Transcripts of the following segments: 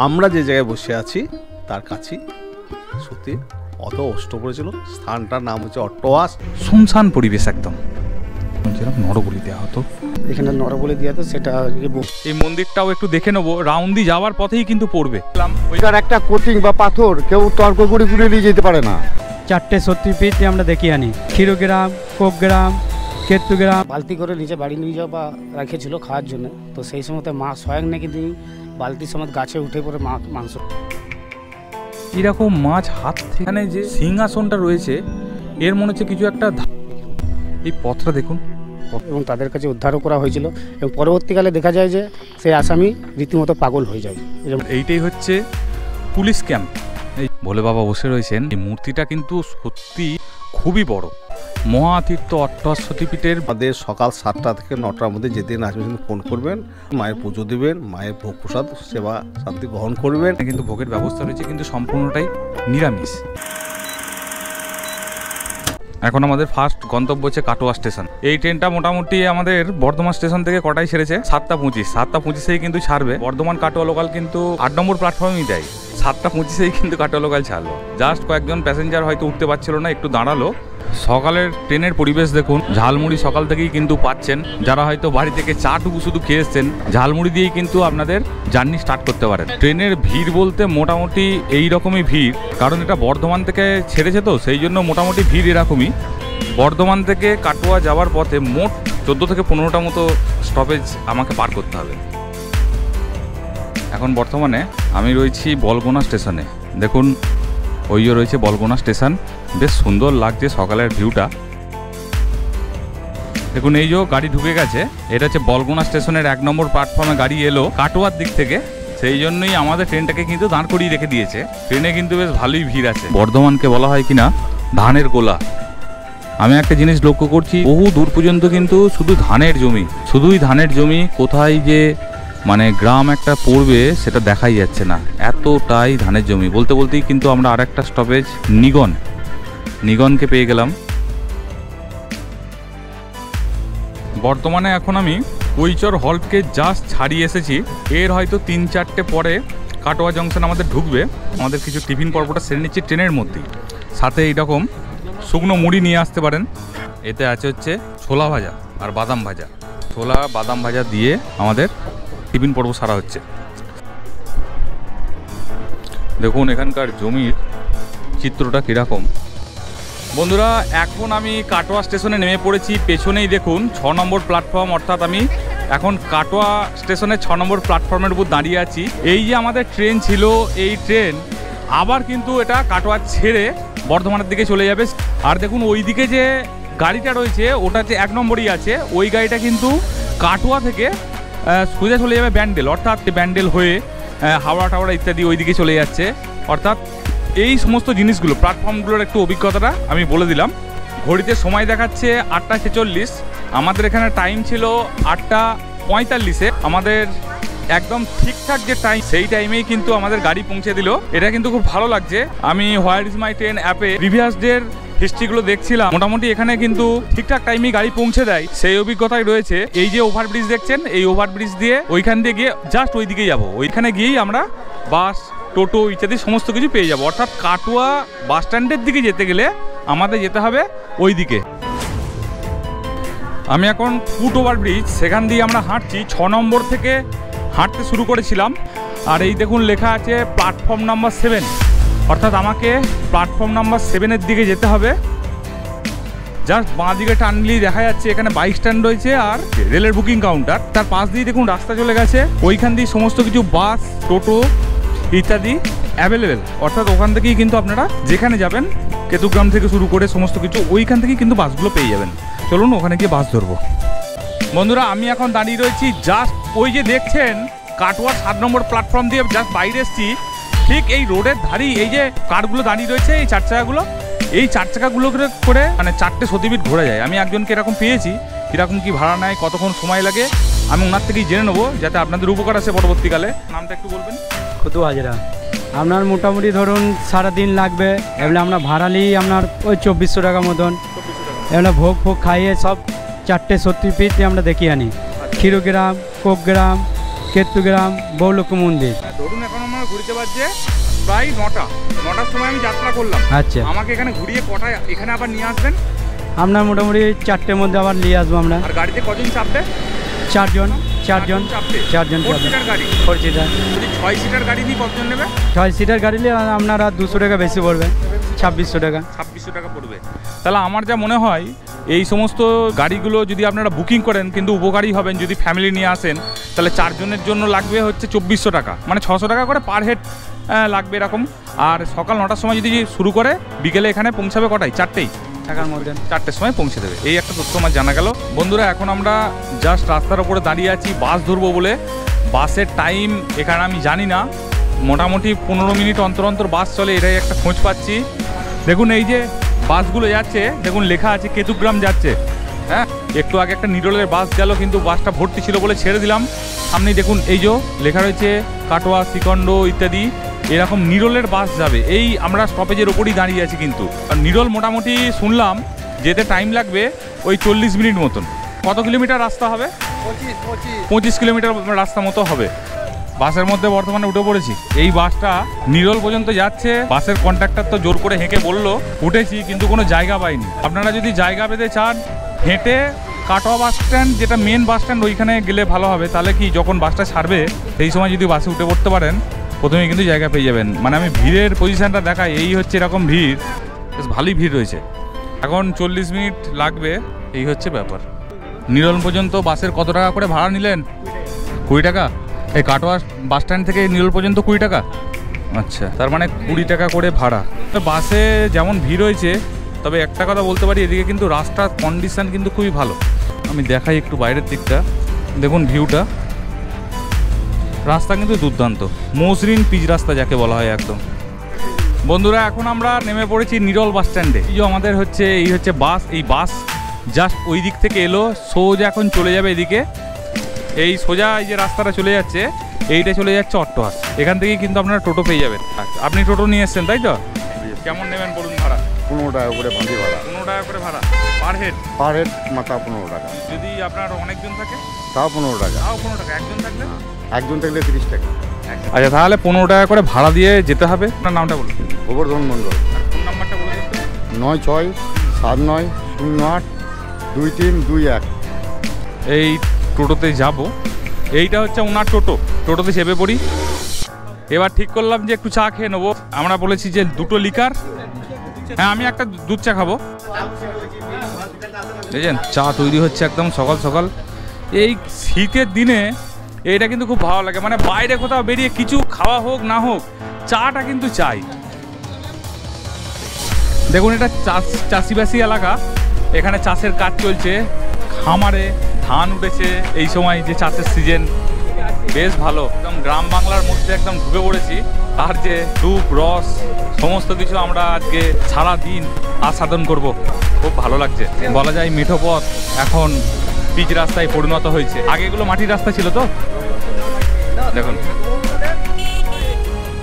আমরা যে জায়গায় বসে আছি তার কাছেই সত্যি অত অষ্ট পড়েছিল। স্থানটার নাম হচ্ছে অট্টওয়াস। শুনশান পরিবেশ একদম, যেরকম নরবলি দেওয়া হতো, এখানে নরবলি দেওয়া হতো সেটা। এই মন্দিরটাও একটু দেখে নেবো, রাউন্দি যাওয়ার পথেই কিন্তু পড়বে। ওইটার একটা কোটিং বা পাথর কেউ তর্ক করে নিয়ে যেতে পারে না। 4টে শক্তিপীঠ আমরা দেখিয়ে আনি, ক্ষীরগ্রাম, কোকগ্রাম, কেতুগ্রাম। বালতি করে নিচে বাড়ি নিয়ে যাওয়া বা রেখেছিল খাওয়ার জন্য। তো সেই সময় মা স্বয়ং নাকি তিনি বালতির সময় গাছে উঠে পড়ে মাংস। এরকম মাছ হাত থেকে, এখানে যে সিংহাসনটা রয়েছে এর মনে হচ্ছে কিছু একটা, এই পথটা দেখুন। এবং তাদের কাছে উদ্ধারও করা হয়েছিল এবং পরবর্তীকালে দেখা যায় যে সেই আসামি রীতিমতো পাগল হয়ে যায়। এইটাই হচ্ছে পুলিশ ক্যাম্প। এই ভোলে বাবা বসে রয়েছেন। এই মূর্তিটা কিন্তু সত্যি খুবই বড়। মহাতীর্থ অট্টওয়াস সতীপীঠের আমাদের সকাল 7টা থেকে 9টার মধ্যে যেদিন আসবেন কিন্তু ফোন করবেন, মায়ের পুজো দিবেন, মায়ের ভোগ প্রসাদ সেবা শান্তি গ্রহণ করবেন। কিন্তু ভোগের ব্যবস্থা রয়েছে, কিন্তু সম্পূর্ণটাই নিরামিষ। এখন আমাদের ফার্স্ট গন্তব্য হচ্ছে কাটোয়া স্টেশন। এই ট্রেনটা মোটামুটি আমাদের বর্ধমান স্টেশন থেকে কটায় ছেড়েছে? 7টা 25। 7টা 25-এই কিন্তু ছাড়বে। বর্ধমান কাটোয়া লোকাল কিন্তু 8 নম্বর প্ল্যাটফর্মেই দেয়। 7টা 25-এই কিন্তু কাটোয়া লোকাল ছাড়লো। জাস্ট কয়েকজন প্যাসেঞ্জার হয়তো উঠতে পারছিল না, একটু দাঁড়ালো। সকালের ট্রেনের পরিবেশ দেখুন, ঝালমুড়ি সকাল থেকেই কিন্তু পাচ্ছেন। যারা হয়তো বাড়ি থেকে চাটুকু শুধু খেয়ে এসছেন, ঝালমুড়ি দিয়েই কিন্তু আপনাদের জার্নি স্টার্ট করতে পারেন। ট্রেনের ভিড় বলতে মোটামুটি এই রকমই ভিড়, কারণ এটা বর্ধমান থেকে ছেড়েছে তো সেই জন্য মোটামুটি ভিড় এরকমই। বর্ধমান থেকে কাটোয়া যাওয়ার পথে মোট 14 থেকে 15টা মতো স্টপেজ আমাকে পার করতে হবে। এখন বর্তমানে আমি রয়েছি বলগোনা স্টেশনে। দেখুন ওই যে রয়েছে বলগোনা স্টেশন, বেশ সুন্দর লাগছে সকালের ভিউটা। দেখুন এই যে গাড়ি ঢুকে গেছে, এটা হচ্ছে বলগোনা স্টেশনের 1 নম্বর প্ল্যাটফর্মে গাড়ি এলো কাটোয়ার দিক থেকে। সেই জন্যই আমাদের ট্রেনটাকে কিন্তু দাঁড় করিয়ে রেখে দিয়েছে। ট্রেনে কিন্তু বেশ ভালোই ভিড় আছে। বর্ধমানকে বলা হয় কিনা ধানের গোলা। আমি একটা জিনিস লক্ষ্য করছি, বহু দূর পর্যন্ত কিন্তু শুধু ধানের জমি, শুধুই ধানের জমি। কোথায় যে মানে গ্রাম একটা পড়বে সেটা দেখাই যাচ্ছে না, এতটাই ধানের জমি। বলতে বলতেই কিন্তু আমরা আরেকটা স্টপেজ নিগনকে পেয়ে গেলাম। বর্তমানে এখন আমি কৈচর হল্টকে জাস্ট ছাড়িয়ে এসেছি। এর হয়তো 3-4টে পরে কাটোয়া জংশন আমাদের ঢুকবে। আমাদের কিছু টিফিন পর্বটা সেরে নিচ্ছি ট্রেনের মধ্যেই। সাথে এইরকম শুকনো মুড়ি নিয়ে আসতে পারেন। এতে আছে হচ্ছে ছোলা ভাজা আর বাদাম ভাজা। ছোলা বাদাম ভাজা দিয়ে আমাদের টিফিন পর্ব সারা হচ্ছে। দেখুন এখানকার জমির চিত্রটা কীরকম। বন্ধুরা এখন আমি কাটোয়া স্টেশনে নেমে পড়েছি। পেছনেই দেখুন 6 নম্বর প্ল্যাটফর্ম, অর্থাৎ আমি এখন কাটোয়া স্টেশনের 6 নম্বর প্ল্যাটফর্মের উপর দাঁড়িয়ে আছি। এই যে আমাদের ট্রেন ছিল, এই ট্রেন আবার কিন্তু এটা কাটোয়া ছেড়ে বর্ধমানের দিকে চলে যাবে। আর দেখুন ওই দিকে যে গাড়িটা রয়েছে ওটা যে 1 নম্বরই আছে, ওই গাড়িটা কিন্তু কাটোয়া থেকে সোজা চলে যাবে ব্যান্ডেল, অর্থাৎ ব্যান্ডেল হয়ে হাওড়া টাওড়া ইত্যাদি ওই দিকে চলে যাচ্ছে। অর্থাৎ এই সমস্ত জিনিসগুলো প্ল্যাটফর্মগুলোর একটু অভিজ্ঞতাটা আমি বলে দিলাম। ঘড়িতে সময় দেখাচ্ছে 8টা 46। আমাদের এখানে টাইম ছিল 8টা 45-এ। আমাদের একদম ঠিকঠাক যে টাইম, সেই টাইমেই কিন্তু আমাদের গাড়ি পৌঁছে দিল। এটা কিন্তু খুব ভালো লাগছে। আমি হোয়ার ইজ মাই ট্রেন অ্যাপে প্রিভিয়াস ডের হিস্ট্রিগুলো দেখছিলাম, মোটামুটি এখানে কিন্তু ঠিকঠাক টাইমেই গাড়ি পৌঁছে দেয়, সেই অভিজ্ঞতাই রয়েছে। এই যে ওভারব্রিজ দেখছেন, এই ওভারব্রিজ দিয়ে ওইখান দিয়ে গিয়ে জাস্ট ওই দিকেই যাবো। ওইখানে গিয়েই আমরা বাস, টোটো ইত্যাদি সমস্ত কিছু পেয়ে যাবো। অর্থাৎ কাটোয়া বাস স্ট্যান্ডের দিকে যেতে গেলে আমাদের যেতে হবে ওই দিকে। আমি এখন ফুট ওভারব্রিজ, সেখান দিয়ে আমরা হাঁটছি। 6 নম্বর থেকে হাঁটতে শুরু করেছিলাম। আর এই দেখুন লেখা আছে প্ল্যাটফর্ম নাম্বার 7, অর্থাৎ আমাকে প্ল্যাটফর্ম নাম্বার 7-এর দিকে যেতে হবে। জাস্ট বাঁ দিকে টানলেই দেখা যাচ্ছে এখানে বাইক স্ট্যান্ড রয়েছে আর রেলের বুকিং কাউন্টার। তার পাশ দিয়ে দেখুন রাস্তা চলে গেছে, ওইখান দিয়ে সমস্ত কিছু বাস, টোটো ইত্যাদি অ্যাভেলেবেল। অর্থাৎ ওখান থেকেই কিন্তু আপনারা যেখানে যাবেন, কেতুগ্রাম থেকে শুরু করে সমস্ত কিছু ওইখান থেকেই কিন্তু বাসগুলো পেয়ে যাবেন। চলুন ওখানে গিয়ে বাস ধরবো। বন্ধুরা আমি এখন দাঁড়িয়ে রয়েছি জাস্ট ওই যে দেখছেন কাটোয়ার 7 নম্বর প্ল্যাটফর্ম দিয়ে জাস্ট বাইরে এসেছি। ঠিক এই রোডের ধারেই এই যে কারগুলো দাঁড়িয়ে রয়েছে, এই 4 চাকাগুলো, এই 4 চাকাগুলো করে মানে 4টে সতীপীঠ ঘোরা যায়। আমি একজনকে এরকম পেয়েছি, কীরকম কী ভাড়া নেয়, কতক্ষণ সময় লাগে আমি ওনার থেকেই জেনে নেবো, যাতে আপনাদের উপকার আসে পরবর্তীকালে। নামটা একটু বলবেন? খুদু হাজরা। আপনার মোটামুটি ধরুন সারাদিন লাগবে। এবারে আমরা ভাড়া নিই আপনার ওই 2400 টাকা মতন। এবারে ভোগ খাইয়ে সব 4টে শক্তিপীঠ আমরা দেখিয়ে আনি। ক্ষীরগ্রাম, কোকগ্রাম, কেতুগ্রাম বহুলক্ষ্মী মন্দির। ধরুন এখন আমার ঘুরতে পারছে প্রায় 9টার সময় আমি যাত্রা করলাম। আচ্ছা, আমাকে এখানে ঘুরিয়ে কটায় এখানে আবার নিয়ে আসবেন? আপনার মোটামুটি 4টের মধ্যে আবার নিয়ে আসবো আমরা। আর গাড়িতে কজন চাপবে? 4জন চাপবে। 4জন 4 সিটার গাড়ি? 4 সিটার। যদি 6 সিটার গাড়ি নিয়ে কতজন নেবে? 6 সিটার গাড়ি নিলে আপনারা 200 টাকা বেশি পড়বে, 2600 টাকা। 2600 টাকা পড়বে। তাহলে আমার যা মনে হয় এই সমস্ত গাড়িগুলো যদি আপনারা বুকিং করেন কিন্তু উপকারী হবেন। যদি ফ্যামিলি নিয়ে আসেন তাহলে 4 জনের জন্য লাগবে হচ্ছে 2400 টাকা, মানে 600 টাকা করে পার হেড লাগবে এরকম। আর সকাল 9টার সময় যদি শুরু করে বিকেলে এখানে পৌঁছাবে কটায়? 4টেই টাকার মধ্যে 4টের সময় পৌঁছে দেবে। এই একটা তথ্য আমার জানা গেল। বন্ধুরা এখন আমরা জাস্ট রাস্তার উপরে দাঁড়িয়ে আছি বাস ধরবো বলে। বাসের টাইম এখানে আমি জানি না, মোটামুটি 15 মিনিট অন্তর অন্তর বাস চলে, এটাই একটা খোঁজ পাচ্ছি। দেখুন এই যে বাসগুলো যাচ্ছে, দেখুন লেখা আছে কেতুগ্রাম যাচ্ছে। হ্যাঁ, একটু আগে একটা নিডলের বাস গেল কিন্তু বাসটা ভর্তি ছিল বলে ছেড়ে দিলাম। সামনে দেখুন এই যে লেখা রয়েছে কাটোয়া, শ্রীখণ্ড ইত্যাদি, এরকম নিডলের বাস যাবে। এই আমরা স্টপেজের ওপরই দাঁড়িয়ে আছি কিন্তু। আর নিডল মোটামুটি শুনলাম যেতে টাইম লাগবে ওই 40 মিনিট মতন। কত কিলোমিটার রাস্তা হবে? 25 কিলোমিটার রাস্তা মতো হবে। বাসের মধ্যে বর্তমানে উঠে পড়েছি। এই বাসটা নিরল পর্যন্ত যাচ্ছে। বাসের কন্ট্রাক্টর তো জোর করে হেঁকে বললো উঠেছি, কিন্তু কোনো জায়গা পাইনি। আপনারা যদি জায়গা পেতে চান হেঁটে কাটোয়া বাস স্ট্যান্ড, যেটা মেন বাস স্ট্যান্ড, ওইখানে গেলে ভালো হবে। তাহলে কি যখন বাসটা ছাড়বে সেই সময় যদি বাসে উঠে পড়তে পারেন প্রথমে কিন্তু জায়গা পেয়ে যাবেন। মানে আমি ভিড়ের পজিশানটা দেখাই, এই হচ্ছে এরকম ভিড়, বেশ ভালোই ভিড় রয়েছে। এখন 40 মিনিট লাগবে, এই হচ্ছে ব্যাপার। নিরল পর্যন্ত বাসের কত টাকা করে ভাড়া নিলেন? 20 টাকা। এই কাটোয়া বাস স্ট্যান্ড থেকে নিরল পর্যন্ত 20 টাকা। আচ্ছা, তার মানে 20 টাকা করে ভাড়া। তো বাসে যেমন ভিড় হয়েছে, তবে একটা কথা বলতে পারি, এদিকে কিন্তু রাস্তার কন্ডিশন কিন্তু খুবই ভালো। আমি দেখাই একটু বাইরের দিকটা, দেখুন ভিউটা। রাস্তা কিন্তু দুর্দান্ত, মসৃণ পিচ রাস্তা যাকে বলা হয় একদম। বন্ধুরা এখন আমরা নেমে পড়েছি নিরল বাস স্ট্যান্ডে। এই যে আমাদের হচ্ছে এই হচ্ছে বাস, এই বাস জাস্ট ওই দিক থেকে এলো, সোজা এখন চলে যাবে এদিকে। এই সোজা এই যে রাস্তাটা চলে যাচ্ছে, এইটা চলে যাচ্ছে অট্টহাস। এখান থেকে কিন্তু আপনারা টোটো পেয়ে যাবেন। আপনি টোটো নিয়ে এসছেন তাই তো? কেমন নেবেন বলুন ভাড়া? 15 টাকা করে ভাঙি ভাড়া। 15 টাকা করে ভাড়া পার হেড? পার হেড মাথা 15 টাকা। যদি আপনার অনেকজন থাকে তাও 15 টাকা। তাও 15 টাকা। একজন থাকলে? একজন থাকলে 30 টাকা। আচ্ছা, তাহলে 15 টাকা করে ভাড়া দিয়ে যেতে হবে। আপনার নামটা বলুন। গোবর্ধন মণ্ডল। আর ফোন নাম্বারটা বলে দিন। 9679082321। এই টোটোতে যাব। এইটা হচ্ছে ওনার টোটো। টোটোতে চেপে পড়ি। এবার ঠিক করলাম যে একটু চা খেয়ে নেবো। আমরা বলেছি যে 2টো লিকার। হ্যাঁ, আমি একটা দুধ চা খাবো। দেখছেন চা তৈরি হচ্ছে একদম সকাল সকাল। এই শীতের দিনে এইটা কিন্তু খুব ভালো লাগে। মানে বাইরে কোথাও বেরিয়ে কিছু খাওয়া হোক না হোক, চাটা কিন্তু চাই। দেখুন এটা চাষিবাসী এলাকা, এখানে চাষের কাজ চলছে। খামারে ধান উঠেছে, এই সময় যে চাষের সিজন, বেশ ভালো। একদম গ্রাম বাংলার মধ্যে একদম ঢুকে পড়েছি। আর যে দুধ রস সমস্ত কিছু আমরা আজকে সারা দিন আস্বাদন করব। খুব ভালো লাগছে। বলা যায় মিঠো পথ এখন পিচ রাস্তায় পরিণত হয়েছে। আগে এগুলো মাটির রাস্তা ছিল তো। দেখুন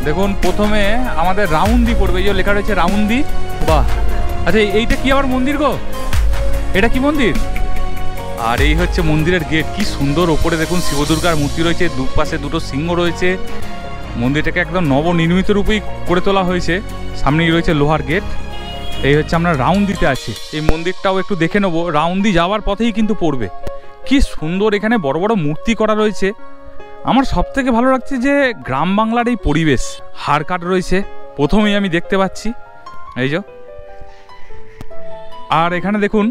দেখুন প্রথমে আমাদের রাউন্ডি পড়বে, এই যে লেখা রয়েছে রাউন্ডি। বাহ, আচ্ছা এইটা কি আবার মন্দির গো? এটা কি মন্দির? আর এই হচ্ছে মন্দিরের গেট। কি সুন্দর, ওপরে দেখুন শিব দুর্গার মূর্তি রয়েছে, দুপাশে 2টো সিংহ রয়েছে। মন্দিরটাকে একদম নবনির্মিত রূপেই করে তোলা হয়েছে। সামনেই রয়েছে লোহার গেট। এই হচ্ছে আমরা রাউন্ডিতে আছি। এই মন্দিরটাও একটু দেখে নেবো। রাউন্ডি যাওয়ার পথেই কিন্তু পড়বে। কি সুন্দর এখানে বড় বড় মূর্তি করা রয়েছে। আমার সব থেকে ভালো লাগছে যে গ্রাম বাংলার এই পরিবেশ। হাড় কাট রয়েছে প্রথমেই আমি দেখতে পাচ্ছি, এই যে। আর এখানে দেখুন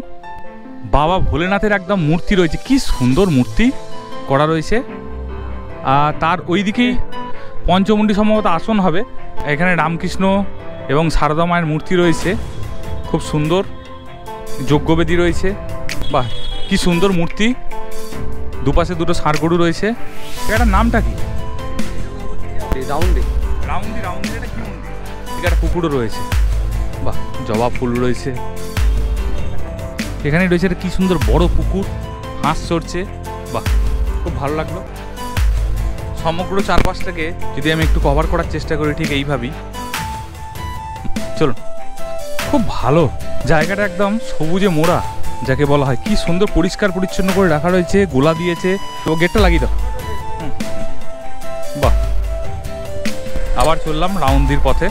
বাবা ভোলেনাথের একদম মূর্তি রয়েছে। কি সুন্দর মূর্তি করা রয়েছে। আর তার ওই দিকেই পঞ্চমুণ্ডী সম্ভবত আসন হবে। এখানে রামকৃষ্ণ এবং সারদা মায়ের মূর্তি রয়েছে, খুব সুন্দর। যজ্ঞবেদী রয়েছে। বাহ, কি সুন্দর মূর্তি। দুপাশে 2টো ষাঁড় গরু রয়েছে। এটার নামটা কি? রাউন্ডে রাউন্ডি। রাউন্ডি এটা কি মন্দির? এখানে পুকুরও রয়েছে। বাহ, জবা ফুল রয়েছে। এখানে রয়েছে কি সুন্দর বড় পুকুর, হাঁস চড়ছে। বাহ, খুব ভালো লাগলো। সমগ্র চারপাশটাকে যদি আমি একটু কভার করার চেষ্টা করি ঠিক এইভাবেই। চলুন, খুব ভালো জায়গাটা, একদম সবুজে মোড়া যাকে বলা হয়। কি সুন্দর পরিষ্কার পরিচ্ছন্ন করে রাখা রয়েছে, গোলা দিয়েছে। তো গেটটা লাগিয়ে দাও। আবার চললাম রাউন্দির পথে,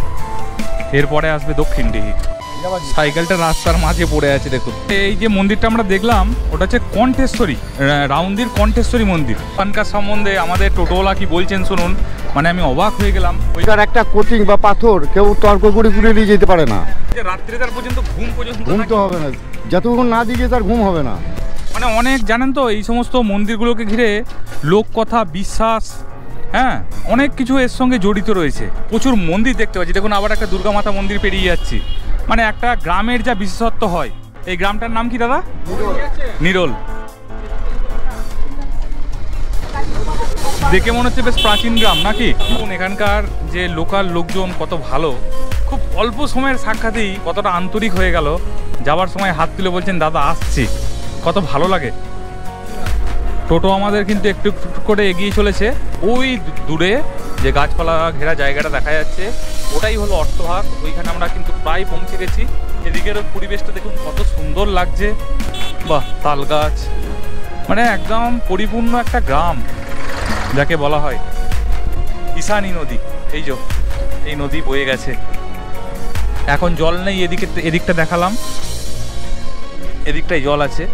এরপরে আসবে দক্ষিণডিহি। সাইকেলটা রাস্তার মাঝে পড়ে আছে দেখুন। এই যে মন্দিরটা আমরা দেখলাম ওটা হচ্ছে কণ্ঠেশ্বরী, রাউন্দির কণ্ঠেশ্বরী মন্দির। ওখানকার সম্বন্ধে আমাদের টোটোওয়ালা কি বলছেন শুনুন, মানে আমি অবাক হয়ে গেলাম। ওইটার একটা কোচিং বা পাথর কেউ তর্ক করে নিয়ে যেতে পারে না। রাত্রে তার পর্যন্ত ঘুম তো হবে না, যতক্ষণ না দিকে তার ঘুম হবে না। মানে অনেক জানেন তো এই সমস্ত মন্দিরগুলোকে ঘিরে লোক কথা, বিশ্বাস, হ্যাঁ অনেক কিছু এর সঙ্গে জড়িত রয়েছে। প্রচুর মন্দির দেখতে পাচ্ছি। দেখুন আবার একটা দুর্গা মাতা মন্দির পেরিয়ে যাচ্ছি। মানে একটা গ্রামের যা বিশেষত্ব হয়। এই গ্রামটার নাম কি দাদা? নিরোল। দেখে মনে হচ্ছে বেশ প্রাচীন গ্রাম নাকি? এখানকার যে লোকাল লোকজন কত ভালো, খুব অল্প সময়ের সাক্ষাতেই কতটা আন্তরিক হয়ে গেল। যাবার সময় হাত তুলে বলছেন দাদা আসছি, কত ভালো লাগে। টোটো আমাদের কিন্তু একটু একটু করে এগিয়ে চলেছে। ওই দূরে যে গাছপালা ঘেরা জায়গাটা দেখা যাচ্ছে ওটাই হলো অষ্টহাগ। ওইখানে আমরা কিন্তু প্রায় পৌঁছে গেছি। এদিকের পরিবেশটা দেখুন কত সুন্দর লাগছে। বাহ, তাল গাছ, মানে একদম পরিপূর্ণ একটা গ্রাম যাকে বলা হয়। ঈশানী নদী, এই যে এই নদী বয়ে গেছে। এখন জল নেই, এদিকটা দেখালাম, এদিকটাই জল আছে।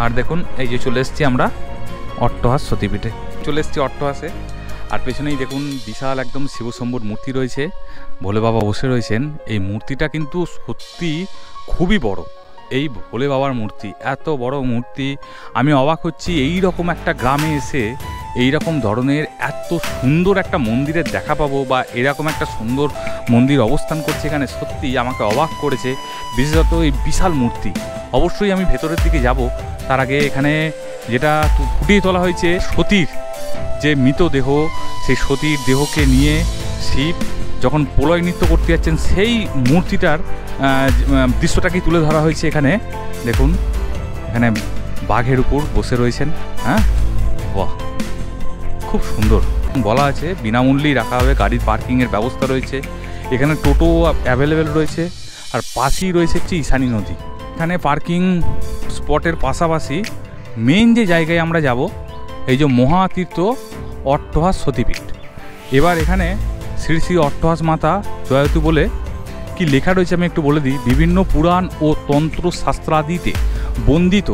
আর দেখুন এই যে চলে এসেছি আমরা অট্টহাস সতীপীঠে, চলে এসেছি অট্টহাসে। আর পেছনেই দেখুন বিশাল একদম শিবশম্ভুর মূর্তি রয়েছে, ভোলে বাবা বসে রয়েছেন। এই মূর্তিটা কিন্তু সত্যি খুবই বড়। এই ভোলে বাবার মূর্তি, এত বড় মূর্তি, আমি অবাক হচ্ছি এই রকম একটা গ্রামে এসে এই রকম ধরনের এত সুন্দর একটা মন্দিরের দেখা পাবো, বা এরকম একটা সুন্দর মন্দির অবস্থান করছে এখানে। সত্যি আমাকে অবাক করেছে, বিশেষত এই বিশাল মূর্তি। অবশ্যই আমি ভেতরের দিকে যাব। তার আগে এখানে যেটা ফুটিয়ে তোলা হয়েছে সতীর যে মৃতদেহ, সেই সতীর দেহকে নিয়ে শিব যখন প্রলয় নৃত্য করতে যাচ্ছেন সেই মূর্তিটার দৃশ্যটাকেই তুলে ধরা হয়েছে এখানে। দেখুন এখানে বাঘের উপর বসে রয়েছেন। হ্যাঁ, বাহ, খুব সুন্দর। বলা আছে বিনামূল্যেই রাখা হবে, গাড়ির পার্কিংয়ের ব্যবস্থা রয়েছে এখানে, টোটো অ্যাভেলেবেল রয়েছে। আর পাশেই রয়েছে হচ্ছে ঈশানী নদী। এখানে পার্কিং স্পটের পাশাপাশি মেইন যে জায়গায় আমরা যাব, এই যে মহাতীর্থ অট্টহাস সতীপীঠ। এবার এখানে শ্রী শ্রী অট্টহাস মাতা জয়তু বলে কি লেখা রয়েছে আমি একটু বলে দিই। বিভিন্ন পুরাণ ও তন্ত্র শাস্ত্রাদিতে বন্দিত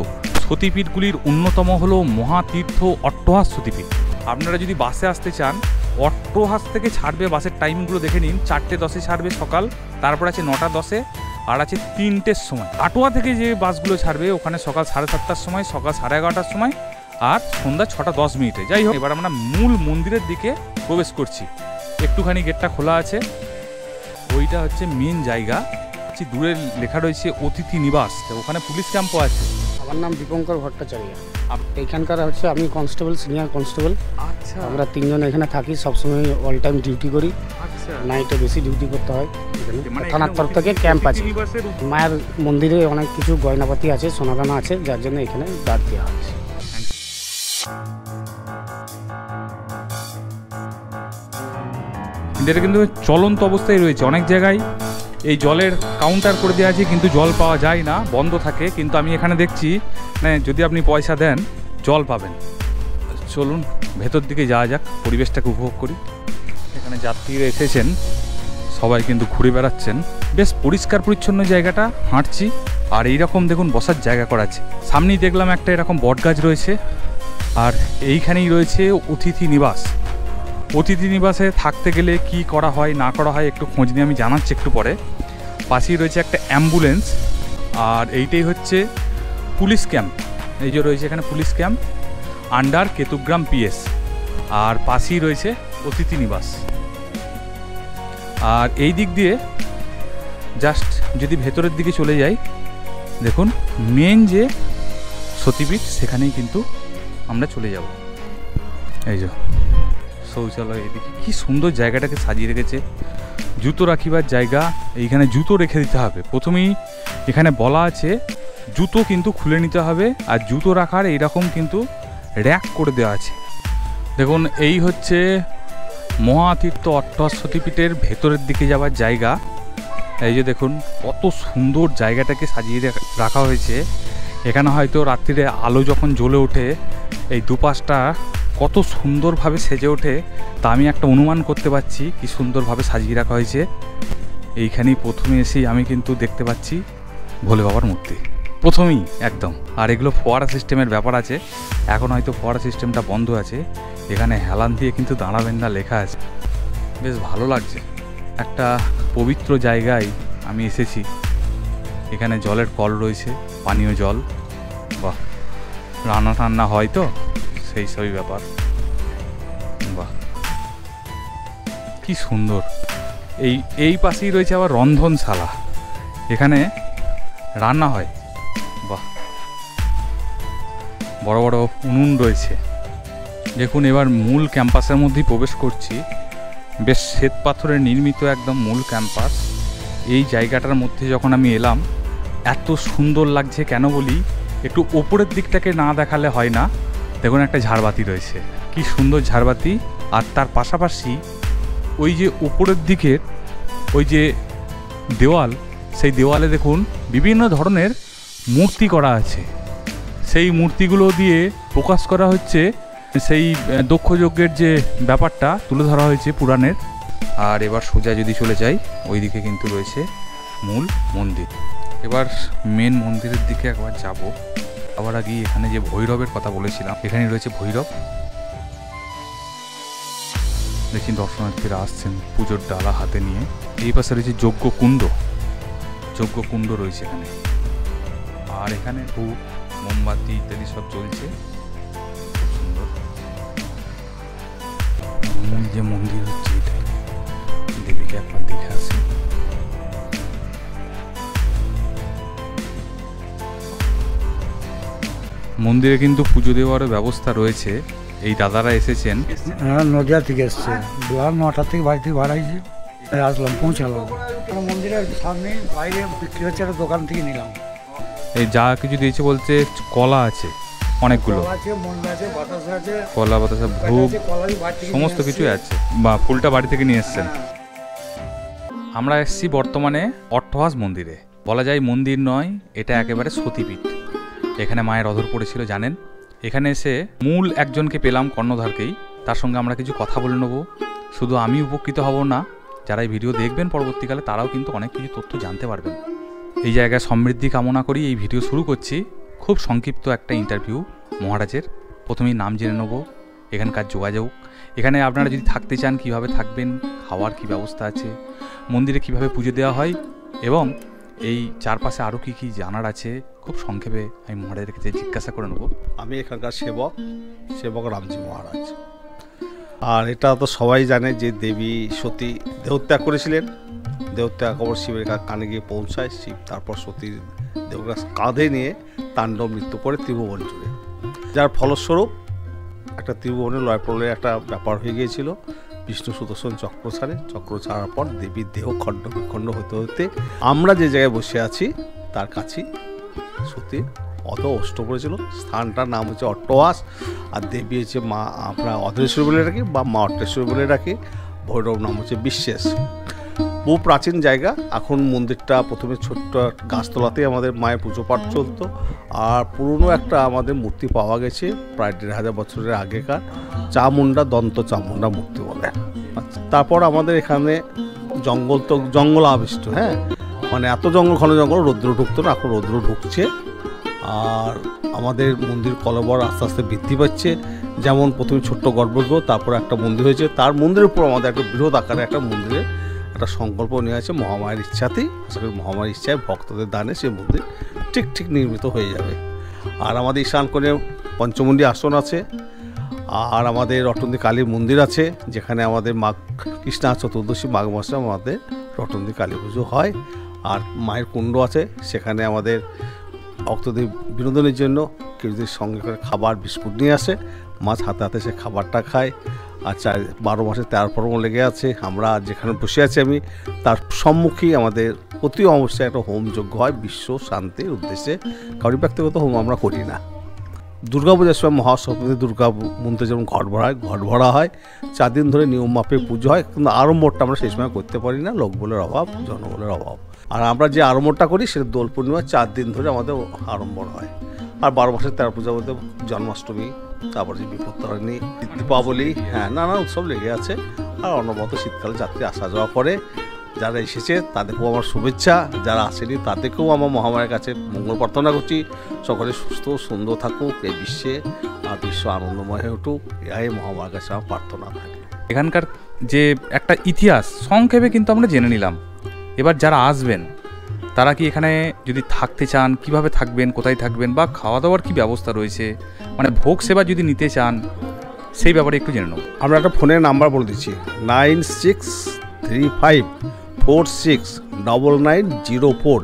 সতীপীঠগুলির অন্যতম হলো মহাতীর্থ অট্টহাস সতীপীঠ। আপনারা যদি বাসে আসতে চান, অট্টহাস থেকে ছাড়বে, বাসের টাইমগুলো দেখে নিন। 4:10 ছাড়বে সকাল, তারপর আছে 9:10, আর আছে 3টের সময়। কাটোয়া থেকে যে বাসগুলো ছাড়বে ওখানে সকাল 7:30টার সময়, সকাল 11:30টার সময়, আর সন্ধ্যা 6:10। যাই হোক, এবার আমরা মূল মন্দিরের দিকে প্রবেশ করছি। একটুখানি গেটটা খোলা আছে, ওইটা হচ্ছে মেন জায়গা। দূরে লেখা রয়েছে অতিথি নিবাস, ওখানে পুলিশ ক্যাম্পও আছে। আমার নাম দীপঙ্কর ভট্টাচার্য। এইখানকার হচ্ছে আমি কনস্টেবল, সিনিয়র কনস্টেবল। আচ্ছা, আমরা 3জন এখানে থাকি, সবসময় অল টাইম ডিউটি করি। আচ্ছা, নাইটে বেশি ডিউটি করতে হয়। মানে থানার তরফ থেকে ক্যাম্প আছে। মায়ের মন্দিরে অনেক কিছু গয়নাপাতি আছে, সোনাদানা আছে, যার জন্য এখানে গার্ড দেওয়া হয়েছে। এটা কিন্তু চলন্ত অবস্থায় রয়েছে। অনেক জায়গায় এই জলের কাউন্টার করে দেওয়া আছে, কিন্তু জল পাওয়া যায় না, বন্ধ থাকে। কিন্তু আমি এখানে দেখছি মানে যদি আপনি পয়সা দেন জল পাবেন। চলুন ভেতর দিকে যাওয়া যাক, পরিবেশটাকে উপভোগ করি। এখানে যাত্রীরা এসেছেন, সবাই কিন্তু ঘুরে বেড়াচ্ছেন। বেশ পরিষ্কার পরিচ্ছন্ন জায়গাটা, হাঁটছি। আর এইরকম দেখুন বসার জায়গা করা আছে। সামনেই দেখলাম একটা এরকম বটগাছ রয়েছে, আর এইখানেই রয়েছে অতিথি নিবাস। অতিথি নিবাসে থাকতে গেলে কি করা হয় না করা হয় একটু খোঁজ নিয়ে আমি জানাচ্ছি একটু পরে। পাশেই রয়েছে একটা অ্যাম্বুলেন্স, আর এইটাই হচ্ছে পুলিশ ক্যাম্প। এই যে রয়েছে এখানে police camp under Ketugram PS, আর পাশেই রয়েছে অতিথি নিবাস। আর এই দিক দিয়ে জাস্ট যদি ভেতরের দিকে চলে যাই, দেখুন মেন যে সতীপীঠ সেখানেই কিন্তু আমরা চলে যাব। এই যে শৌচালয়, এদিকে কি সুন্দর জায়গাটাকে সাজিয়ে রেখেছে। জুতো রাখিবার জায়গা, এইখানে জুতো রেখে দিতে হবে। প্রথমেই এখানে বলা আছে জুতো কিন্তু খুলে নিতে হবে, আর জুতো রাখার এইরকম কিন্তু র্যাক করে দেওয়া আছে। দেখুন এই হচ্ছে মহাতীর্থ অট্টহাস সতীপীঠের ভেতরের দিকে যাওয়ার জায়গা। এই যে দেখুন কত সুন্দর জায়গাটাকে সাজিয়ে রাখা হয়েছে। এখানে হয়তো রাত্রিরে আলো যখন জ্বলে ওঠে, এই দুপাশটা কত সুন্দরভাবে সেজে ওঠে তা আমি একটা অনুমান করতে পারছি কি সুন্দরভাবে সাজিয়ে রাখা হয়েছে। এইখানেই প্রথমে এসেই আমি কিন্তু দেখতে পাচ্ছি ভোলে বাবার মূর্তি প্রথমেই একদম। আর এগুলো ফোয়ারা সিস্টেমের ব্যাপার আছে, এখন হয়তো ফোয়ারা সিস্টেমটা বন্ধ আছে। এখানে হেলান দিয়ে কিন্তু দাঁড়াবেন না লেখা আছে। বেশ ভালো লাগছে, একটা পবিত্র জায়গায় আমি এসেছি। এখানে জলের কল রয়েছে, পানীয় জল, বাহ, রান্না টান্না হয় তো সেই সবই ব্যাপার। বাহ কি সুন্দর। এই পাশেই রয়েছে আবার রন্ধনশালা, এখানে রান্না হয়। বাহ, বড় বড় উনুন রয়েছে। দেখুন এবার মূল ক্যাম্পাসের মধ্যেই প্রবেশ করছি। বেশ শ্বেত পাথরের নির্মিত একদম মূল ক্যাম্পাস। এই জায়গাটার মধ্যে যখন আমি এলাম এত সুন্দর লাগছে, কেন বলি, একটু ওপরের দিকটাকে না দেখালে হয় না। দেখুন একটা ঝাড়বাতি রয়েছে, কি সুন্দর ঝাড়বাতি। আর তার পাশাপাশি ওই যে উপরের দিকের ওই যে দেওয়াল, সেই দেওয়ালে দেখুন বিভিন্ন ধরনের মূর্তি করা আছে। সেই মূর্তিগুলো দিয়ে প্রকাশ করা হচ্ছে সেই দক্ষযজ্ঞের যে ব্যাপারটা তুলে ধরা হয়েছে পুরাণের। আর এবার সোজা যদি চলে যাই, ওইদিকে কিন্তু রয়েছে মূল মন্দির। এবার মেন মন্দিরের দিকে একবার যাব। আবার আগে এখানে যে ভৈরবের কথা বলেছিলাম, এখানে রয়েছে ভৈরব। দেখি দর্শনার্থীরা আসছেন পুজোর ডালা হাতে নিয়ে। এই পাশে রয়েছে যজ্ঞকুণ্ড, যজ্ঞকুণ্ড রয়েছে এখানে। আর এখানে ধূপ মোমবাতি ইত্যাদি সব চলছে, খুব সুন্দর। মূল যে মন্দির হচ্ছে এটাই, দেবীকে একবার দেখে আসি। মন্দিরে কিন্তু পুজো দেওয়ারও ব্যবস্থা রয়েছে। এই দাদারা এসেছেন, নদিয়া থেকে এসছে, দুয়ার 9টা থেকে বাড়ি থেকে ভাড়াইছি, আসলাম, পৌঁছালাম। মন্দিরের সামনে বাইরে বিক্রি হচ্ছে, একটা দোকান থেকে নিলাম। এই যা কিছু দিয়েছে বলতে কলা আছে অনেকগুলো, কলা বাতাসা ভোগ সমস্ত কিছুই আছে, বা ফুলটা বাড়ি থেকে নিয়ে এসছেন। আমরা এসেছি বর্তমানে অট্টহাস মন্দিরে। বলা যায় মন্দির নয়, এটা একেবারে সতীপীঠ। এখানে মায়ের অধর পড়েছিল জানেন। এখানে এসে মূল একজনকে পেলাম, কর্ণধারকেই। তার সঙ্গে আমরা কিছু কথা বলে নেব। শুধু আমি উপকৃত হব না, যারা এই ভিডিও দেখবেন পরবর্তীকালে তারাও কিন্তু অনেক কিছু তথ্য জানতে পারবেন। এই জায়গায় সমৃদ্ধি কামনা করি এই ভিডিও শুরু করছি। খুব সংক্ষিপ্ত একটা ইন্টারভিউ মহারাজের। প্রথমেই নাম জেনে নেব, এখানকার যোগাযোগ, এখানে আপনারা যদি থাকতে চান কিভাবে থাকবেন, খাওয়ার কি ব্যবস্থা আছে, মন্দিরে কিভাবে পুজো দেওয়া হয়, এবং এই চারপাশে আরও কী কী জানার আছে, খুব সংক্ষেপে আমি মহারাজের কাছে জিজ্ঞাসা করে নেব। আমি এখানকার সেবক রামজি মহারাজ। আর এটা তো সবাই জানে যে দেবী সতী দেহত্যাগ করেছিলেন। দেহত্যাগ খবর শিবের কানে গিয়ে পৌঁছায়। শিব তারপর সতীর দেহটা কাঁধে নিয়ে তাণ্ডব নৃত্য করে ত্রিভুবন জুড়ে, যার ফলস্বরূপ একটা ত্রিভুবনের লয় প্রলয়ের একটা ব্যাপার হয়ে গিয়েছিল। বিষ্ণু সুদর্শন চক্র ছাড়ার পর দেবীর দেহ খণ্ড বিখণ্ড হতে হতে আমরা যে জায়গায় বসে আছি তার কাছেই সতীর অত অষ্ট পড়েছিল। স্থানটার নাম হচ্ছে অট্টহাস। আর দেবী হচ্ছে মা, আমরা অধরেশ্বরী বলে রাখি বা মা অট্টেশ্বরী বলে রাখি। ভৈরব নাম হচ্ছে বিশ্বেশ। বহু প্রাচীন জায়গা। এখন মন্দিরটা প্রথমে ছোট্ট গাছতলাতেই আমাদের মায়ের পুজো পাঠ চলতো। আর পুরনো একটা আমাদের মূর্তি পাওয়া গেছে প্রায় 1500 বছরের আগেকার, চামুন্ডা, দন্ত চামুন্ডা মূর্তি বলে। তারপর আমাদের এখানে জঙ্গল আবিষ্ট, হ্যাঁ, মানে এত ঘন জঙ্গল, রৌদ্র ঢুকতো না, এখন রৌদ্র ঢুকছে। আর আমাদের মন্দির কলবর আস্তে আস্তে বৃদ্ধি পাচ্ছে। যেমন প্রথমে ছোট্ট গর্ভগৃহ, তারপর একটা মন্দির হয়েছে। তার মন্দিরের উপর আমাদের একটা বৃহৎ আকারে একটা মন্দিরের একটা সংকল্প নিয়ে আছে মহামায়ের ইচ্ছাতেই। আশা করি মহামায়ের ইচ্ছায় ভক্তদের দানে সেই মন্দির ঠিক নির্মিত হয়ে যাবে। আর আমাদের ঈশান কোণে পঞ্চমুণ্ডী আসন আছে। আর আমাদের রটন্দি কালী মন্দির আছে, যেখানে আমাদের মাঘ কৃষ্ণা চতুর্দশী মাঘ মাসে আমাদের রটন্দি কালী পুজো হয়। আর মায়ের কুণ্ড আছে, সেখানে আমাদের ভক্তদের বিনোদনের জন্য কেউ যদি সঙ্গে করে খাবার বিস্কুট নিয়ে আসে, মাছ হাতে হাতে সে খাবারটা খায়। আর 12 মাসে 13 পর্ব লেগে আছে। আমরা যেখানে বসে আছি আমি, তার সম্মুখেই আমাদের প্রতি অবস্থায় একটা হোম যজ্ঞ হয় বিশ্ব শান্তির উদ্দেশ্যে। কারণ ব্যক্তিগত হোম আমরা করি না। দুর্গাপূজার সময় মহাসপ্তমী দুর্গা মন্দিরে যেমন ঘট ভরা হয়, 4 দিন ধরে নিয়ম মাপে পুজো হয়। কিন্তু আড়ম্বরটা আমরা সেই সময় করতে পারি না, লোকবলের অভাব, জনবলের অভাব। আর আমরা যে আড়ম্বরটা করি সেটা দোল পূর্ণিমা 4 দিন ধরে আমাদের আড়ম্বর হয়। আর 12 মাসের 13 পূজার মধ্যে জন্মাষ্টমী, তারপরে যে বিপত্তারিণী, দীপাবলি, হ্যাঁ নানা উৎসব লেগে আছে। আর অনবরত শীতকালে যাত্রী আসা যাওয়া করে। যারা এসেছে তাদেরকেও আমার শুভেচ্ছা, যারা আসেনি তাদেরকেও আমার মহামায়ের কাছে মঙ্গল প্রার্থনা করছি। সকলে সুস্থ সুন্দর থাকুক এই বিশ্বে, আর বিশ্ব আনন্দময় হয়ে উঠুক, এই মহামায়ের কাছে আমার প্রার্থনা থাকে। এখানকার যে একটা ইতিহাস সংক্ষেপে কিন্তু আমরা জেনে নিলাম। এবার যারা আসবেন তারা কি এখানে যদি থাকতে চান কিভাবে থাকবেন, কোথায় থাকবেন, বা খাওয়া দাওয়ার কি ব্যবস্থা রয়েছে, মানে ভোগ সেবা যদি নিতে চান সেই ব্যাপারে একটু জেনে নেব। আমরা একটা ফোনের নাম্বার বলে দিচ্ছি, 9635469904।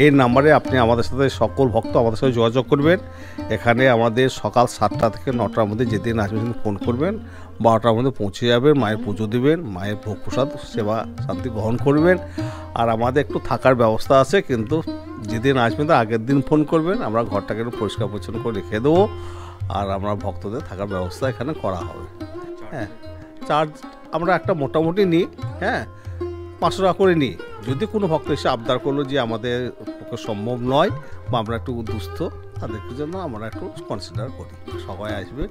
এই নাম্বারে আপনি আমাদের সাথে, সকল ভক্ত আমাদের সাথে যোগাযোগ করবেন। এখানে আমাদের সকাল 7টা থেকে 9টার মধ্যে যেদিন আসবেন ফোন করবেন, 12টার মধ্যে পৌঁছে যাবেন, মায়ের পুজো দেবেন, মায়ের ভোগ প্রসাদ সেবা শান্তি গ্রহণ করবেন। আর আমাদের একটু থাকার ব্যবস্থা আছে, কিন্তু যেদিন আসবেন তার আগের দিন ফোন করবেন, আমরা ঘরটাকে একটু পরিষ্কার পরিচ্ছন্ন করে রেখে দেবো। আর আমরা ভক্তদের থাকার ব্যবস্থা এখানে করা হবে। হ্যাঁ, চার্জ আমরা একটা মোটামুটি নিই, হ্যাঁ 500 টাকা করে নিই। যদি কোনো ভক্ত এসে আবদার করলো যে আমাদের পক্ষে সম্ভব নয় বা আমরা একটু দুস্থ, তাদেরকে জন্য আমরা একটু কনসিডার করি। সবাই আসবে।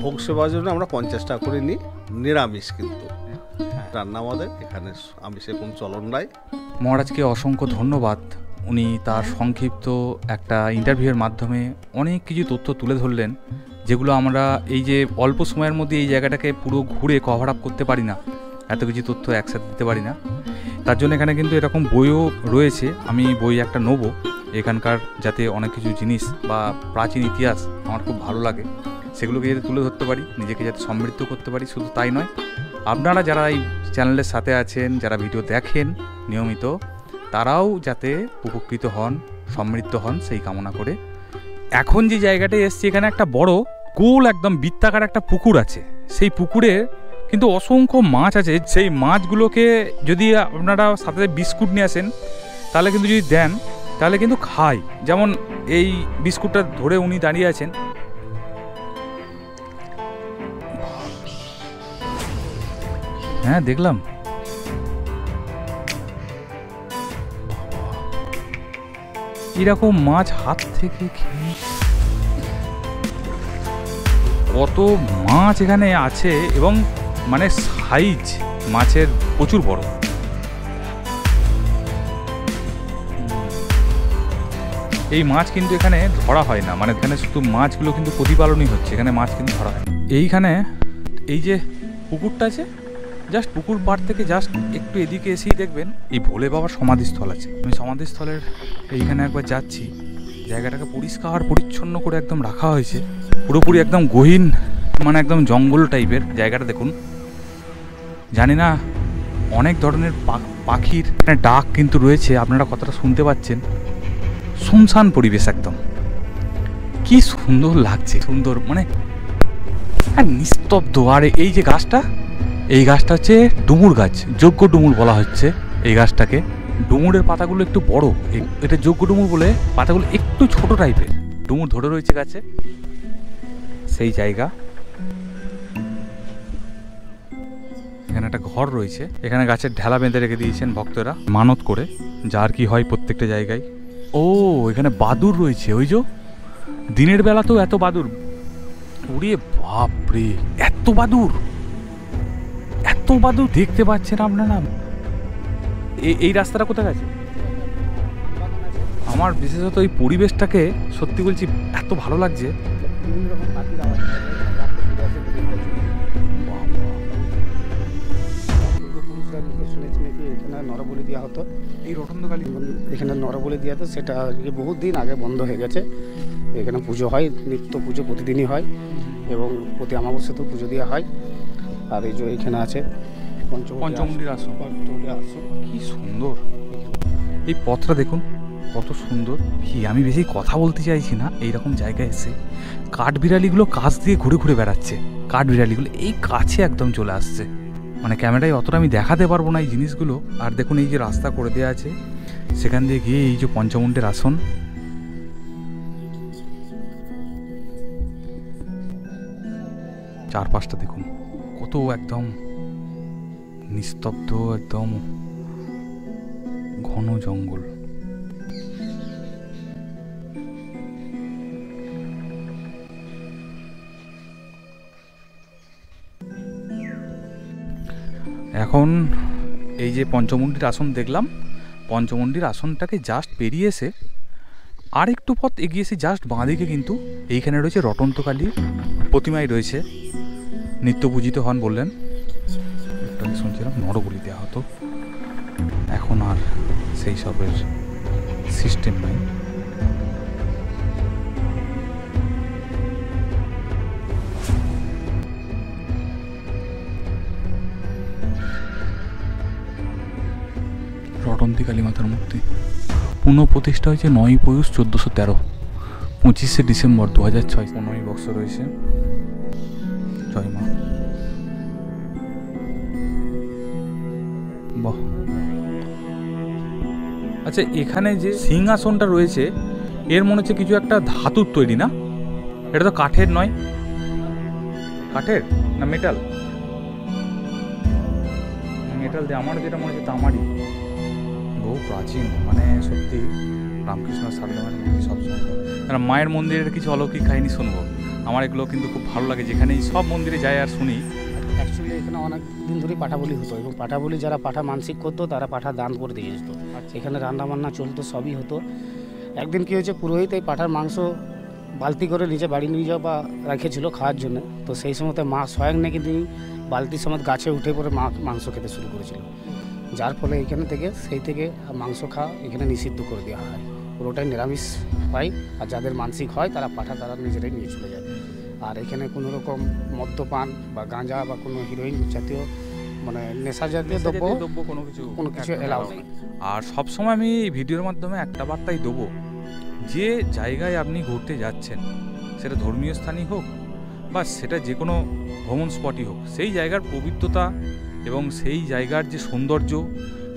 ভোগ সেবার জন্য আমরা 50 টাকা করে নিই, নিরামিষ কিন্তু। হ্যাঁ, রান্না আমাদের এখানে আমিষের কোনো চলন নাই। মহারাজকে অসংখ্য ধন্যবাদ। উনি তার সংক্ষিপ্ত একটা ইন্টারভিউয়ের মাধ্যমে অনেক কিছু তথ্য তুলে ধরলেন, যেগুলো আমরা এই যে অল্প সময়ের মধ্যে এই জায়গাটাকে পুরো ঘুরে কভার আপ করতে পারি না, এত কিছু তথ্য একসাথে দিতে পারি না। তার জন্য এখানে কিন্তু এরকম বইও রয়েছে, আমি বই একটা নেবো এখানকার, যাতে অনেক কিছু জিনিস বা প্রাচীন ইতিহাস আমার খুব ভালো লাগে, সেগুলোকে যাতে তুলে ধরতে পারি, নিজেকে যাতে সমৃদ্ধ করতে পারি। শুধু তাই নয়, আপনারা যারা এই চ্যানেলের সাথে আছেন, যারা ভিডিও দেখেন নিয়মিত, তারাও যাতে উপকৃত হন, সমৃদ্ধ হন, সেই কামনা করে এখন যে জায়গাটায় এসছি এখানে একটা বড় গোল একদম বৃত্তাকার একটা পুকুর আছে। সেই পুকুরে কিন্তু অসংখ্য মাছ আছে। সেই মাছগুলোকে যদি আপনারা সাথে বিস্কুট নিয়ে আসেন তাহলে কিন্তু যদি দেন তাহলে কিন্তু খায়। যেমন এই বিস্কুটটা ধরে উনি দাঁড়িয়ে আছেন, হ্যাঁ দেখলাম এরকম মাছ হাত থেকে খেয়ে। কত মাছ এখানে আছে এবং মানে সাইজ মাছের প্রচুর বড়। এই মাছ কিন্তু এখানে ধরা হয় না, মানে এখানে শুধু মাছগুলো কিন্তু প্রতিপালনই হচ্ছে, এখানে মাছ কিন্তু ধরা হয়। এইখানে এই যে পুকুরটা আছে, জাস্ট পুকুর পাড় থেকে জাস্ট একটু এদিকে এসেই দেখবেন এই ভোলে বাবার সমাধিস্থল আছে। আমি সমাধিস্থলের এইখানে একবার যাচ্ছি, জায়গাটাকে পরিষ্কার পরিচ্ছন্ন করে একদম রাখা হয়েছে, পুরোপুরি একদম গহীন, মানে একদম জঙ্গল টাইপের জায়গাটা। দেখুন, জানি না অনেক ধরনের পাখির ডাক কিন্তু রয়েছে, আপনারা কতটা শুনতে পাচ্ছেন। শুনশান পরিবেশ একদম, কি সুন্দর লাগছে, সুন্দর মানে নিস্তব্ধ। আর এই যে গাছটা, এই গাছটা হচ্ছে ডুমুর গাছ, যজ্ঞ ডুমুর বলা হচ্ছে এই গাছটাকে। ডুমুরের পাতাগুলো একটু বড়, এটা যজ্ঞ ডুমুর বলে, পাতাগুলো একটু ছোট টাইপের। ডুমুর ধরে রয়েছে গাছে, সেই জায়গা। এখানে একটা ঘর রয়েছে, এখানে গাছের ঢেলা বেঁধে রেখে দিয়েছেন ভক্তরা মানত করে, যার কি হয় প্রত্যেকটা জায়গায়। ও এখানে বাদুর রয়েছে, ওই যে দিনের বেলাতেও এত বাদুর, ওরে বাপরে এত বাদুর, এত বাদুর দেখতে পাচ্ছেন আপনারা। এই রাস্তাটা কোথায় গেছে? আমার বিশেষত এই পরিবেশটাকে সত্যি বলছি এত ভালো লাগছে। এখানে নরবলি দেওয়া হতো, এই রটন্তকালী এখানে নরবলি দেওয়া হতো, সেটা বহুত দিন আগে বন্ধ হয়ে গেছে। এখানে পুজো হয়, নিত্য পুজো প্রতিদিনই হয় এবং প্রতি অমাবস্যাতেও পুজো দেওয়া হয়। আর এই যে এখানে আছে পঞ্চমুণ্ডির আসন, কি সুন্দর এই পথটা দেখুন, কত সুন্দর। কি আমি বেশি কথা বলতে চাইছি না, এইরকম জায়গায় এসে কাঠবিড়ালিগুলো কাছ দিয়ে ঘুরে ঘুরে বেড়াচ্ছে, কাঠবিড়ালিগুলো এই কাছে একদম চলে আসছে, মানে ক্যামেরায় অতটা আমি দেখাতে পারবো না এই জিনিসগুলো। আর দেখুন এই যে রাস্তা করে দেওয়া আছে, সেখান দিয়ে গিয়ে এই যে পঞ্চমুণ্ডের আসন, চারপাশটা দেখুন কত একদম নিস্তব্ধ, একদম ঘন জঙ্গল। এখন এই যে পঞ্চমুণ্ডির আসন দেখলাম, পঞ্চমুণ্ডির আসনটাকে জাস্ট পেরিয়ে এসে আর একটু পথ এগিয়েছি, জাস্ট বাঁদিকে কিন্তু এইখানে রয়েছে রটন্তকালীর প্রতিমাই রয়েছে, নিত্য পূজিত হন বললেন। একটু আগে শুনছিলাম নরবলি দেওয়া হতো, এখন আর সেই সবের সিস্টেম নাই। রটন্তী কালী মাতার মূর্তি পুনঃপ্রতিষ্ঠা হয়েছে 9 পৌষ 1413, 25শে ডিসেম্বর 2006। 15 বক্স রয়েছে। জয় মা। বাহ, আচ্ছা এখানে যে সিংহাসনটা রয়েছে এর মনে হচ্ছে কিছু একটা ধাতুর তৈরি না? এটা তো কাঠের নয়, কাঠের না মেটাল? মেটাল দিয়ে আমার যেটা মনে হচ্ছে তামারই, বহু প্রাচীন। মানে সত্যি রামকৃষ্ণ সারলামের মূর্তি সবসময়, মায়ের মন্দিরের কিছু অলৌকিক কাহিনী শুনবো, আমার এগুলো কিন্তু খুব ভালো লাগে, যেখানেই সব মন্দিরে যাই আর শুনি। অ্যাকচুয়ালি এখানে অনেক দিন ধরেই পাঠা বলি হতো, এবং পাঠা বলি যারা পাঠা মানসিক করতো তারা পাঠা দান করে দিয়ে যেত। এখানে রান্নাবান্না চলতো, সবই হতো। একদিন কী হয়েছে, পুরোহিত এই পাঠার মাংস বালতি করে নিচে বাড়ি নিয়ে যাওয়া বা রেখেছিল খাওয়ার জন্য। তো সেই সময়তে মা স্বয়ং নাকি তিনি বালতির সময় গাছে উঠে পড়ে মা মাংস খেতে শুরু করেছিল, যার ফলে এখানে থেকে সেই থেকে মাংস খাওয়া এখানে নিষিদ্ধ করে দেওয়া হয়। পুরোটাই নিরামিষ হয়, আর যাদের মানসিক হয় তারা পাঠা তারা নিজেরাই নিয়ে চলে যায়। আর এখানে কোনো রকম মদ্যপান বা গাঁজা বা কোনো হিরোইন জাতীয় মানে নেশা জাতীয় দ্রব্য কোনো কিছু এলাও নেই। আর সবসময় আমি এই ভিডিওর মাধ্যমে একটা বার্তাই দেবো, যে জায়গায় আপনি ঘুরতে যাচ্ছেন, সেটা ধর্মীয় স্থানই হোক বা সেটা যে কোনো ভ্রমণ স্পটই হোক, সেই জায়গার পবিত্রতা এবং সেই জায়গার যে সৌন্দর্য,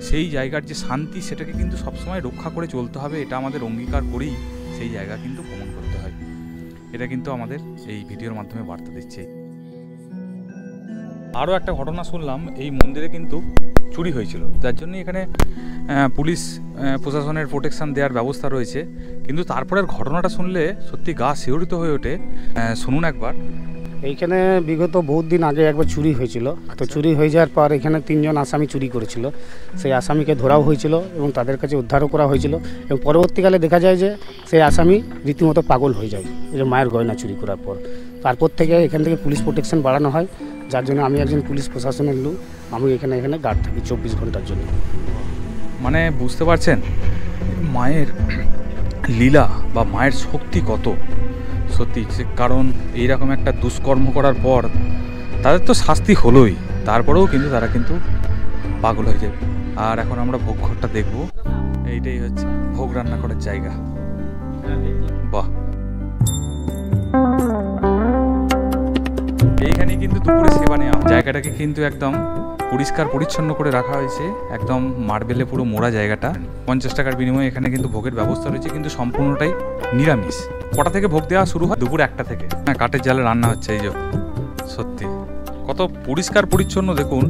সেই জায়গার যে শান্তি, সেটাকে কিন্তু সবসময় রক্ষা করে চলতে হবে। এটা আমাদের অঙ্গীকার করেই সেই জায়গা কিন্তু ভ্রমণ করতে হয়। এটা কিন্তু আমাদের এই ভিডিওর মাধ্যমে বার্তা দিচ্ছে। আরও একটা ঘটনা শুনলাম, এই মন্দিরে কিন্তু চুরি হয়েছিল, যার জন্য এখানে পুলিশ প্রশাসনের প্রোটেকশন দেওয়ার ব্যবস্থা রয়েছে। কিন্তু তারপরের ঘটনাটা শুনলে সত্যি গা শিহরিত হয়ে ওঠে। শুনুন একবার। এইখানে বিগত বহুত দিন আগে একবার চুরি হয়েছিল। তো চুরি হয়ে যাওয়ার পর এখানে 3 জন আসামি চুরি করেছিল, সেই আসামিকে ধরাও হয়েছিল এবং তাদের কাছে উদ্ধারও করা হয়েছিল। এবং পরবর্তীকালে দেখা যায় যে সেই আসামি রীতিমতো পাগল হয়ে যায় এই যে মায়ের গয়না চুরি করার পর। তারপর থেকে এখান থেকে পুলিশ প্রোটেকশন বাড়ানো হয়, যার জন্য আমি একজন পুলিশ প্রশাসনের লোক, আমি এখানে গার্ড থাকি 24 ঘন্টার জন্য। মানে বুঝতে পারছেন মায়ের লীলা বা মায়ের শক্তি কত সত্যি। কারণ এইরকম একটা দুষ্কর্ম করার পর তাদের তো শাস্তি হলোই, তারপরেও কিন্তু তারা কিন্তু পাগল হয়ে যাবে। আর এখন আমরা ভোগ ঘরটা দেখবো, এইটাই হচ্ছে ভোগ রান্না করার জায়গা। বাহ, এইখানে কিন্তু দুপুরে সেবা নেওয়া, জায়গাটাকে কিন্তু একদম পরিষ্কার পরিচ্ছন্ন করে রাখা হয়েছে, একদম মার্বেলে পুরো মোড়া জায়গাটা। 50 টাকার বিনিময়ে এখানে কিন্তু ভোগের ব্যবস্থা রয়েছে, কিন্তু সম্পূর্ণটাই নিরামিষ। কটা থেকে ভোগ দেওয়া শুরু হয়? দুপুর 1টা থেকে। হ্যাঁ, কাঠের জালে রান্না হচ্ছে। এই যে সত্যি কত পরিষ্কার পরিচ্ছন্ন, দেখুন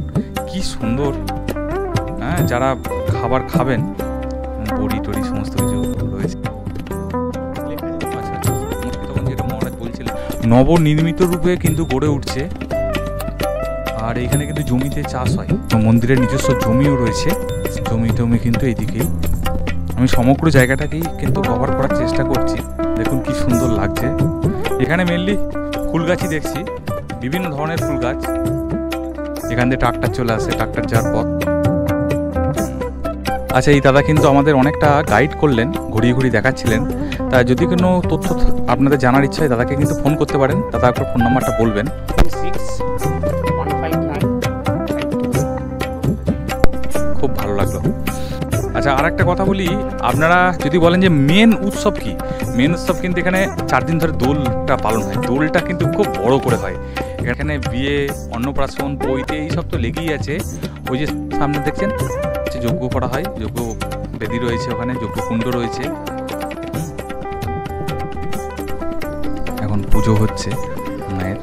কি সুন্দর। হ্যাঁ, যারা খাবার খাবেন, বড়ি টড়ি সমস্ত কিছু রয়েছে। তখন যেটা মহারাজ বলছিলেন, নবনির্মিত রূপে কিন্তু গড়ে উঠছে। আর এখানে কিন্তু জমিতে চাষ হয়, মন্দিরের নিজস্ব জমিও রয়েছে। জমি কিন্তু এইদিকেই। আমি সমগ্র জায়গাটাকেই কিন্তু কভার করার চেষ্টা করছি। দেখুন কি সুন্দর লাগছে। এখানে মেনলি ফুল গাছই দেখছি, বিভিন্ন ধরনের ফুল গাছ। এখান দিয়ে ট্রাক্টর চলে আসে, ট্রাক্টর যাওয়ার পথ। আচ্ছা, এই দাদা কিন্তু আমাদের অনেকটা গাইড করলেন, ঘুরিয়ে ঘুরিয়ে দেখাচ্ছিলেন। তা যদি কোনো তথ্য আপনাদের জানার ইচ্ছা হয়, দাদাকে কিন্তু ফোন করতে পারেন। দাদা আপনার ফোন নাম্বারটা বলবেন। 6159। খুব ভালো লাগলো। আচ্ছা, আর একটা কথা বলি, আপনারা যদি বলেন যে মেন উৎসব কি, মেন উৎসব কিন্তু এখানে 4 দিন ধরে দোলটা পালন হয়। দোলটা কিন্তু খুব বড় করে হয় এখানে। বিয়ে, অন্নপ্রাশন, পৈতে এইসব তো লেগেই আছে। ওই যে সামনে দেখছেন যজ্ঞ করা হয়, যজ্ঞ বেদি রয়েছে, ওখানে যজ্ঞ কুণ্ড রয়েছে। এখন পুজো হচ্ছে মায়ের।